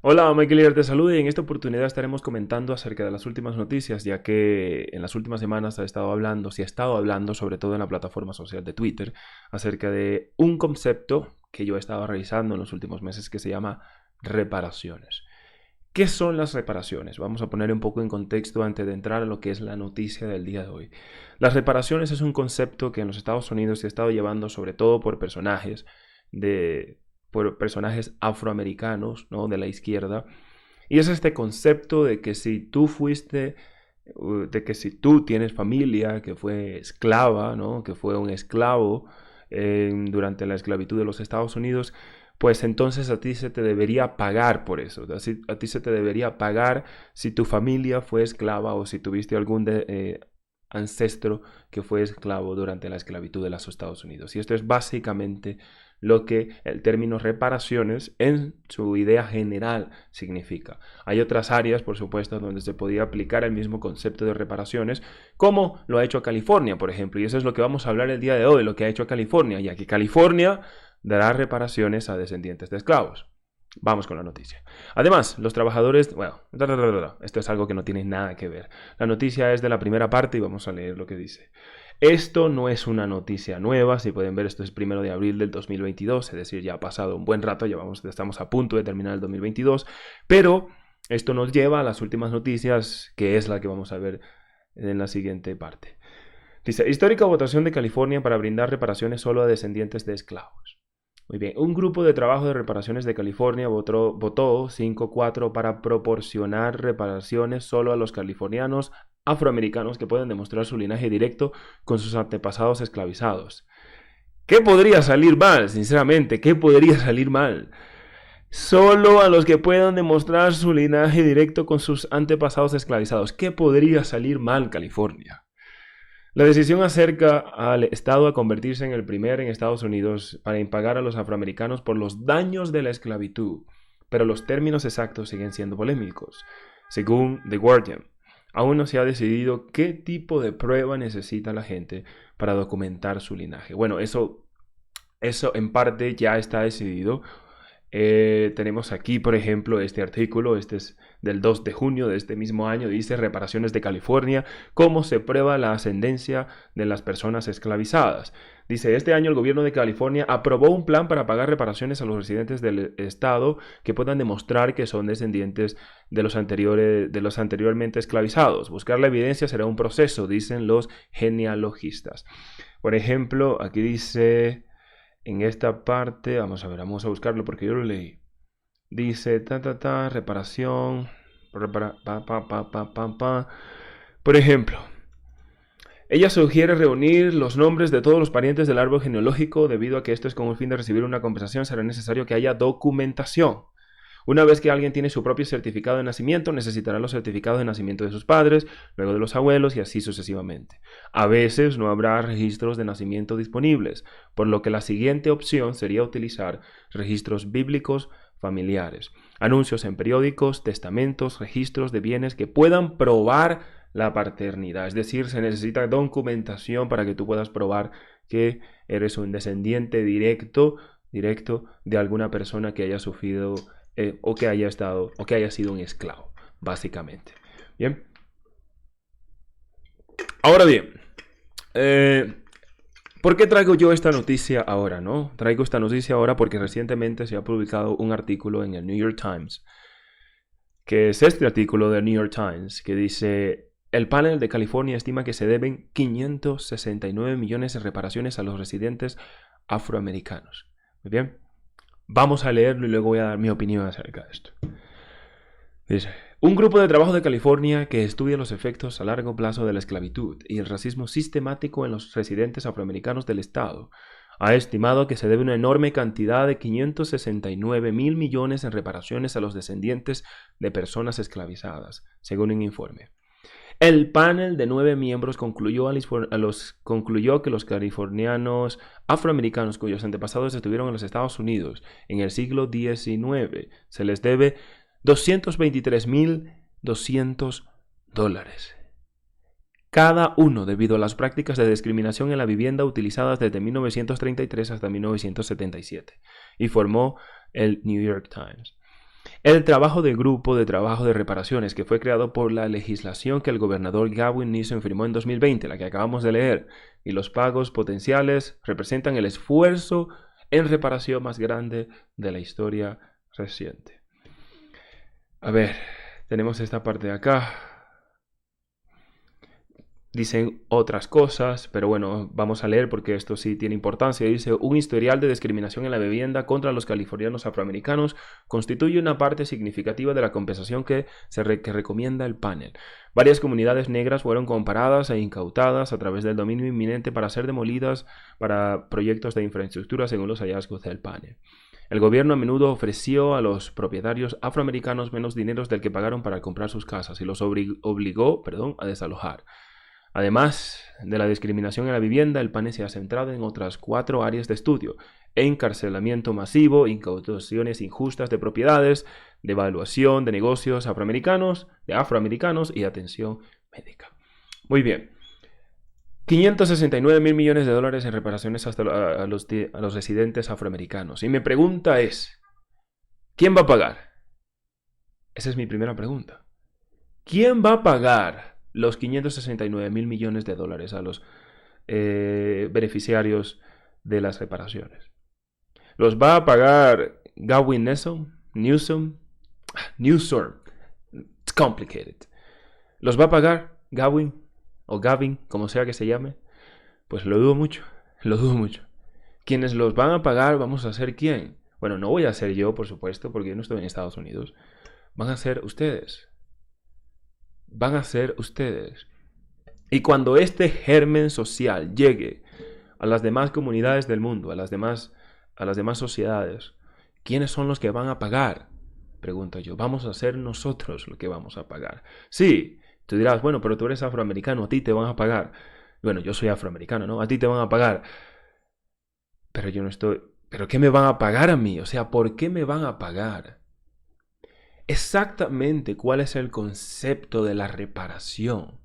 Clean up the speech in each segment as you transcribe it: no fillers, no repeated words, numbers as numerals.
Hola, Michael Lier te saluda y en esta oportunidad estaremos comentando acerca de las últimas noticias, ya que en las últimas semanas se ha estado hablando, sobre todo en la plataforma social de Twitter, acerca de un concepto que yo he estado realizando en los últimos meses que se llama reparaciones. ¿Qué son las reparaciones? Vamos a poner un poco en contexto antes de entrar a lo que es la noticia del día de hoy. Las reparaciones es un concepto que en los Estados Unidos se ha estado llevando sobre todo de por personajes afroamericanos, ¿no? De la izquierda. Y es este concepto de que si tú tienes familia que fue esclava, ¿no? Que fue un esclavo durante la esclavitud de los Estados Unidos, pues entonces a ti se te debería pagar por eso. A ti se te debería pagar si tu familia fue esclava o si tuviste ancestro que fue esclavo durante la esclavitud de los Estados Unidos. Y esto es básicamente lo que el término reparaciones en su idea general significa. Hay otras áreas, por supuesto, donde se podía aplicar el mismo concepto de reparaciones, como lo ha hecho California, por ejemplo, y eso es lo que vamos a hablar el día de hoy, lo que ha hecho California, ya que California dará reparaciones a descendientes de esclavos. Vamos con la noticia. Además, los trabajadores, bueno, esto es algo que no tiene nada que ver. La noticia es de la primera parte y vamos a leer lo que dice. Esto no es una noticia nueva, si pueden ver, esto es 1 de abril del 2022, es decir, ya ha pasado un buen rato, estamos a punto de terminar el 2022, pero esto nos lleva a las últimas noticias, que es la que vamos a ver en la siguiente parte. Dice, histórica votación de California para brindar reparaciones solo a descendientes de esclavos. Muy bien, un grupo de trabajo de reparaciones de California votó 5-4 para proporcionar reparaciones solo a los californianos afroamericanos que pueden demostrar su linaje directo con sus antepasados esclavizados. ¿Qué podría salir mal? Sinceramente, ¿qué podría salir mal? Solo a los que puedan demostrar su linaje directo con sus antepasados esclavizados. ¿Qué podría salir mal, California? La decisión acerca al Estado a convertirse en el primer en Estados Unidos para impagar a los afroamericanos por los daños de la esclavitud, pero los términos exactos siguen siendo polémicos. Según The Guardian, aún no se ha decidido qué tipo de prueba necesita la gente para documentar su linaje. Bueno, eso en parte ya está decidido. Tenemos aquí, por ejemplo, este artículo, este es del 2 de junio de este mismo año, dice Reparaciones de California, cómo se prueba la ascendencia de las personas esclavizadas. Dice, este año el gobierno de California aprobó un plan para pagar reparaciones a los residentes del estado que puedan demostrar que son descendientes de los anteriormente esclavizados. Buscar la evidencia será un proceso, dicen los genealogistas. Por ejemplo, aquí dice... En esta parte, vamos a buscarlo porque yo lo leí. Dice, reparación. Por ejemplo, ella sugiere reunir los nombres de todos los parientes del árbol genealógico. Debido a que esto es con el fin de recibir una compensación, será necesario que haya documentación. Una vez que alguien tiene su propio certificado de nacimiento, necesitará los certificados de nacimiento de sus padres, luego de los abuelos y así sucesivamente. A veces no habrá registros de nacimiento disponibles, por lo que la siguiente opción sería utilizar registros bíblicos familiares, anuncios en periódicos, testamentos, registros de bienes que puedan probar la paternidad. Es decir, se necesita documentación para que tú puedas probar que eres un descendiente directo de alguna persona que haya sufrido o que haya sido un esclavo, básicamente. Bien. Ahora bien, ¿por qué traigo yo esta noticia ahora, no? Traigo esta noticia ahora porque recientemente se ha publicado un artículo en el New York Times, que es este artículo del New York Times, que dice, el panel de California estima que se deben 569 millones de reparaciones a los residentes afroamericanos. Muy bien. Vamos a leerlo y luego voy a dar mi opinión acerca de esto. Dice, un grupo de trabajo de California que estudia los efectos a largo plazo de la esclavitud y el racismo sistemático en los residentes afroamericanos del estado ha estimado que se debe una enorme cantidad de 569 mil millones en reparaciones a los descendientes de personas esclavizadas, según un informe. El panel de 9 miembros concluyó que los californianos afroamericanos cuyos antepasados estuvieron en los Estados Unidos en el siglo XIX se les debe $223.200 cada uno debido a las prácticas de discriminación en la vivienda utilizadas desde 1933 hasta 1977, informó el New York Times. El trabajo de grupo de trabajo de reparaciones, que fue creado por la legislación que el gobernador Gavin Newsom firmó en 2020, la que acabamos de leer, y los pagos potenciales representan el esfuerzo en reparación más grande de la historia reciente. A ver, tenemos esta parte de acá. Dicen otras cosas, pero bueno, vamos a leer porque esto sí tiene importancia. Dice, un historial de discriminación en la vivienda contra los californianos afroamericanos constituye una parte significativa de la compensación que recomienda el panel. Varias comunidades negras fueron comparadas e incautadas a través del dominio inminente para ser demolidas para proyectos de infraestructura según los hallazgos del panel. El gobierno a menudo ofreció a los propietarios afroamericanos menos dinero del que pagaron para comprar sus casas y los obligó a desalojar. Además de la discriminación en la vivienda, el panel se ha centrado en otras 4 áreas de estudio: encarcelamiento masivo, incautaciones injustas de propiedades, devaluación de negocios de afroamericanos y atención médica. Muy bien. 569 mil millones de dólares en reparaciones a los residentes afroamericanos. Y mi pregunta es, ¿quién va a pagar? Esa es mi primera pregunta. ¿Quién va a pagar los 569 mil millones de dólares a los beneficiarios de las reparaciones? ¿Los va a pagar Gavin Newsom? It's complicated. ¿Los va a pagar Gavin o Gavin, como sea que se llame? Pues lo dudo mucho. Quienes los van a pagar vamos a ser ¿quién? Bueno, no voy a ser yo, por supuesto, porque yo no estoy en Estados Unidos. Van a ser ustedes. Y cuando este germen social llegue a las demás comunidades del mundo, a las demás sociedades, ¿quiénes son los que van a pagar? Pregunto yo. Vamos a ser nosotros los que vamos a pagar. Sí, tú dirás, bueno, pero tú eres afroamericano, a ti te van a pagar. Bueno, yo soy afroamericano, ¿no? A ti te van a pagar. Pero yo no estoy... ¿Pero qué me van a pagar a mí? O sea, ¿por qué me van a pagar? Exactamente cuál es el concepto de la reparación.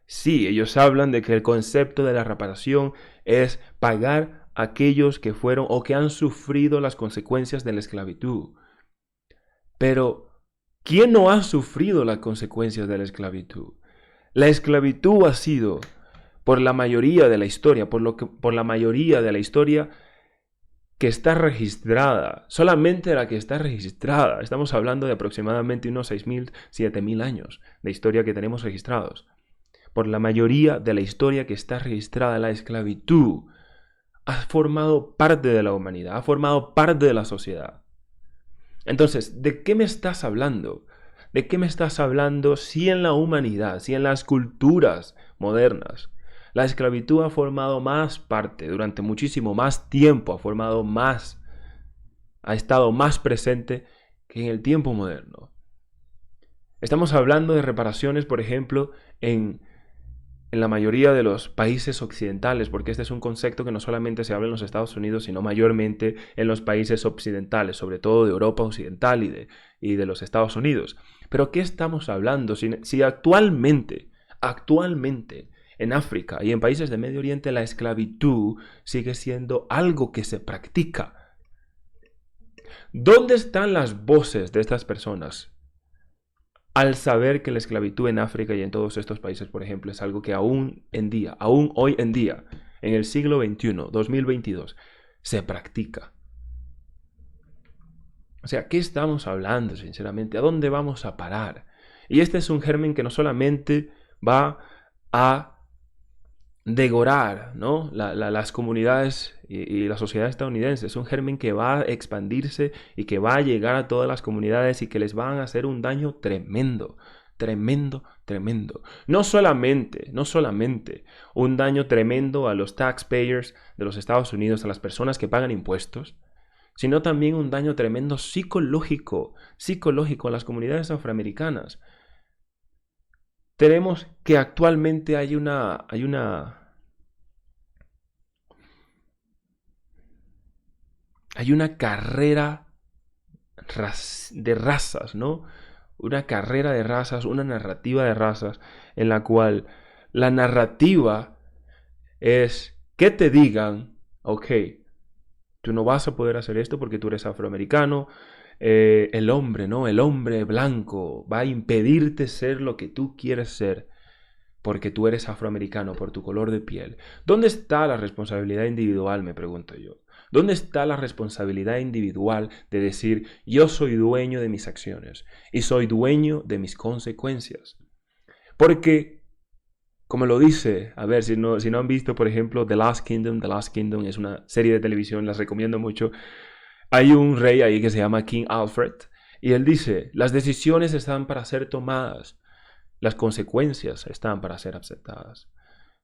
Sí, ellos hablan de que el concepto de la reparación es pagar a aquellos que fueron o que han sufrido las consecuencias de la esclavitud. Pero, ¿quién no ha sufrido las consecuencias de la esclavitud? La esclavitud ha sido, por la mayoría de la historia, que está registrada, solamente la que está registrada. Estamos hablando de aproximadamente unos 6.000, 7.000 años de historia que tenemos registrados. Por la mayoría de la historia que está registrada, la esclavitud ha formado parte de la humanidad, ha formado parte de la sociedad. Entonces, ¿de qué me estás hablando? ¿De qué me estás hablando si en la humanidad, si en las culturas modernas, la esclavitud ha formado más parte durante muchísimo más tiempo, ha estado más presente que en el tiempo moderno? Estamos hablando de reparaciones, por ejemplo, en la mayoría de los países occidentales, porque este es un concepto que no solamente se habla en los Estados Unidos, sino mayormente en los países occidentales, sobre todo de Europa Occidental y de los Estados Unidos. Pero ¿qué estamos hablando? Si actualmente, en África y en países de Medio Oriente, la esclavitud sigue siendo algo que se practica. ¿Dónde están las voces de estas personas al saber que la esclavitud en África y en todos estos países, por ejemplo, es algo que aún hoy en día, en el siglo XXI, 2022, se practica? O sea, ¿qué estamos hablando, sinceramente? ¿A dónde vamos a parar? Y este es un germen que no solamente va a devorar, ¿no?, las comunidades y la sociedad estadounidense. Es un germen que va a expandirse y que va a llegar a todas las comunidades y que les van a hacer un daño tremendo. No solamente un daño tremendo a los taxpayers de los Estados Unidos, a las personas que pagan impuestos, sino también un daño tremendo psicológico a las comunidades afroamericanas. Tenemos que actualmente hay una carrera de razas, ¿no? Una carrera de razas, una narrativa de razas, en la cual la narrativa es que te digan, ok, tú no vas a poder hacer esto porque tú eres afroamericano, el hombre, ¿no? El hombre blanco va a impedirte ser lo que tú quieres ser porque tú eres afroamericano, por tu color de piel. ¿Dónde está la responsabilidad individual, me pregunto yo? ¿Dónde está la responsabilidad individual de decir, yo soy dueño de mis acciones y soy dueño de mis consecuencias? Porque, como lo dice, a ver, si no han visto, por ejemplo, The Last Kingdom es una serie de televisión, las recomiendo mucho. Hay un rey ahí que se llama King Alfred y él dice, las decisiones están para ser tomadas, las consecuencias están para ser aceptadas.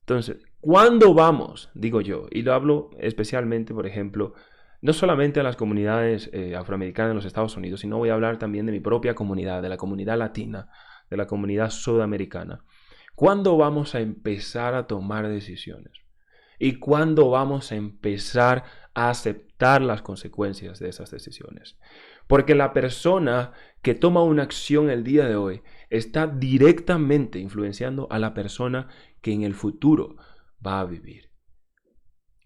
Entonces, ¿cuándo vamos? Digo yo, y lo hablo especialmente, por ejemplo, no solamente a las comunidades afroamericanas en los Estados Unidos, sino voy a hablar también de mi propia comunidad, de la comunidad latina, de la comunidad sudamericana. ¿Cuándo vamos a empezar a tomar decisiones? ¿Y cuándo vamos a empezar a aceptar las consecuencias de esas decisiones? Porque la persona que toma una acción el día de hoy está directamente influenciando a la persona que en el futuro va a vivir.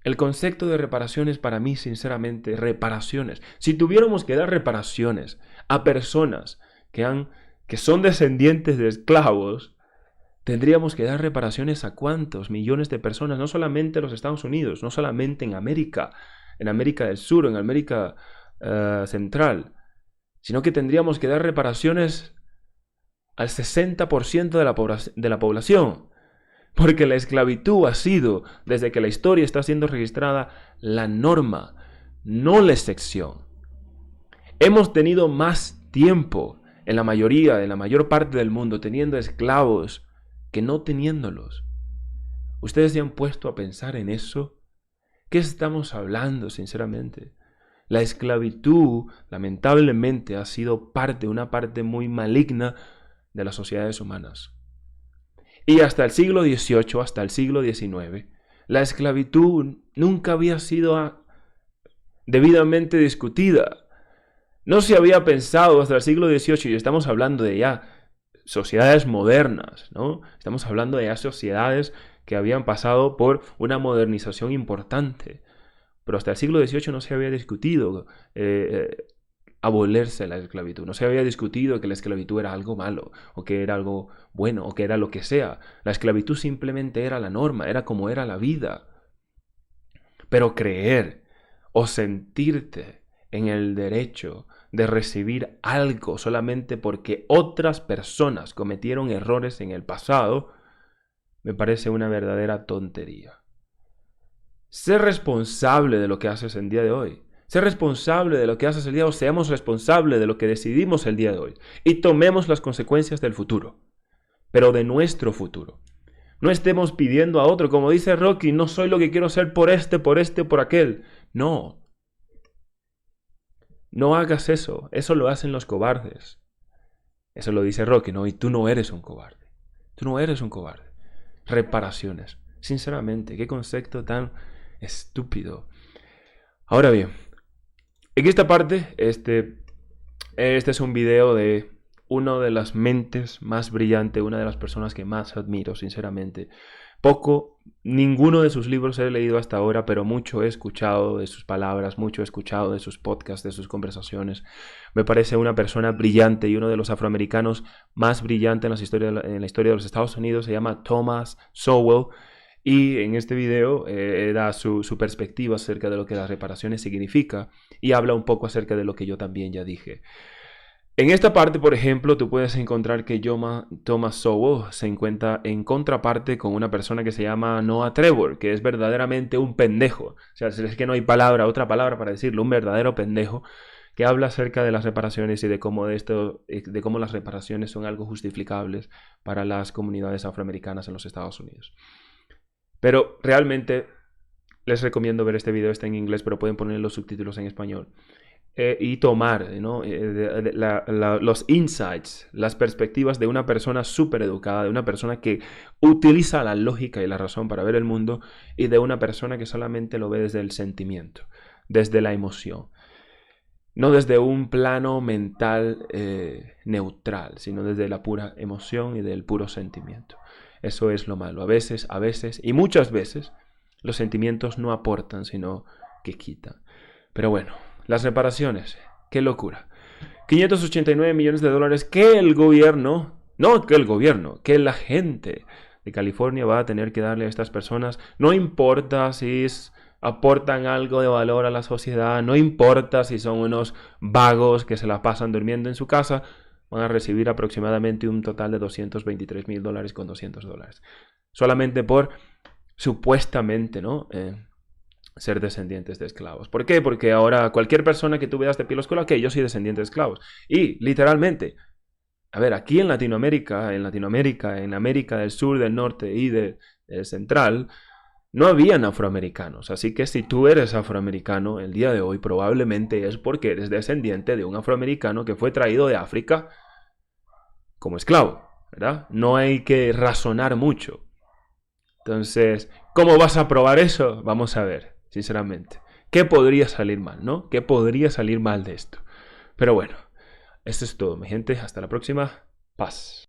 El concepto de reparaciones para mí, sinceramente, reparaciones. Si tuviéramos que dar reparaciones a personas que son descendientes de esclavos, tendríamos que dar reparaciones a cuántos millones de personas, no solamente en los Estados Unidos, no solamente en América del Sur, en América Central, sino que tendríamos que dar reparaciones al 60% de la población. Porque la esclavitud ha sido, desde que la historia está siendo registrada, la norma, no la excepción. Hemos tenido más tiempo en la mayor parte del mundo, teniendo esclavos que no teniéndolos. ¿Ustedes se han puesto a pensar en eso? ¿Qué estamos hablando, sinceramente? La esclavitud, lamentablemente, ha sido una parte muy maligna de las sociedades humanas. Y hasta el siglo XVIII, hasta el siglo XIX, la esclavitud nunca había sido debidamente discutida. No se había pensado hasta el siglo XVIII, y estamos hablando de ya sociedades modernas, ¿no? Estamos hablando de ya sociedades que habían pasado por una modernización importante. Pero hasta el siglo XVIII no se había discutido abolerse la esclavitud. No se había discutido que la esclavitud era algo malo, o que era algo bueno, o que era lo que sea. La esclavitud simplemente era la norma, era como era la vida. Pero creer o sentirte en el derecho de recibir algo solamente porque otras personas cometieron errores en el pasado, me parece una verdadera tontería. Sé responsable de lo que haces el día de hoy. Sé responsable de lo que haces el día de hoy. Seamos responsables de lo que decidimos el día de hoy. Y tomemos las consecuencias del futuro. Pero de nuestro futuro. No estemos pidiendo a otro. Como dice Rocky, no soy lo que quiero ser por por aquel. No. No hagas eso. Eso lo hacen los cobardes. Eso lo dice Rocky, ¿no? Y tú no eres un cobarde. Tú no eres un cobarde. Reparaciones. Sinceramente, qué concepto tan estúpido. Ahora bien, en esta parte, este es un video de una de las mentes más brillantes, una de las personas que más admiro, sinceramente. Ninguno de sus libros he leído hasta ahora, pero mucho he escuchado de sus palabras, mucho he escuchado de sus podcasts, de sus conversaciones. Me parece una persona brillante y uno de los afroamericanos más brillantes en la historia de los Estados Unidos. Se llama Thomas Sowell. Y en este video da su perspectiva acerca de lo que las reparaciones significa y habla un poco acerca de lo que yo también ya dije. En esta parte, por ejemplo, tú puedes encontrar que Thomas Sowell se encuentra en contraparte con una persona que se llama Noah Trevor, que es verdaderamente un pendejo. O sea, es que no hay otra palabra para decirlo, un verdadero pendejo, que habla acerca de las reparaciones y de cómo las reparaciones son algo justificables para las comunidades afroamericanas en los Estados Unidos. Pero realmente les recomiendo ver este video, está en inglés, pero pueden poner los subtítulos en español. Y tomar, ¿no? Los insights, las perspectivas de una persona súper educada, de una persona que utiliza la lógica y la razón para ver el mundo, y de una persona que solamente lo ve desde el sentimiento, desde la emoción. No desde un plano mental neutral, sino desde la pura emoción y del puro sentimiento. Eso es lo malo. A veces, y muchas veces, los sentimientos no aportan, sino que quitan. Pero bueno, las reparaciones, qué locura. 589 millones de dólares que el gobierno, no que el gobierno, que la gente de California va a tener que darle a estas personas. No importa si aportan algo de valor a la sociedad, no importa si son unos vagos que se la pasan durmiendo en su casa, van a recibir aproximadamente un total de 223 mil dólares con 200 dólares. Solamente por, supuestamente, ¿no? Ser descendientes de esclavos. ¿Por qué? Porque ahora cualquier persona que tú veas de piel oscura, ok, yo soy descendiente de esclavos. Y literalmente, a ver, aquí en Latinoamérica, en América del Sur, del Norte y del Central, no habían afroamericanos. Así que si tú eres afroamericano el día de hoy, probablemente es porque eres descendiente de un afroamericano que fue traído de África como esclavo, ¿verdad? No hay que razonar mucho. Entonces, ¿cómo vas a probar eso? Vamos a ver, sinceramente. ¿Qué podría salir mal, no? ¿Qué podría salir mal de esto? Pero bueno, esto es todo, mi gente. Hasta la próxima. Paz.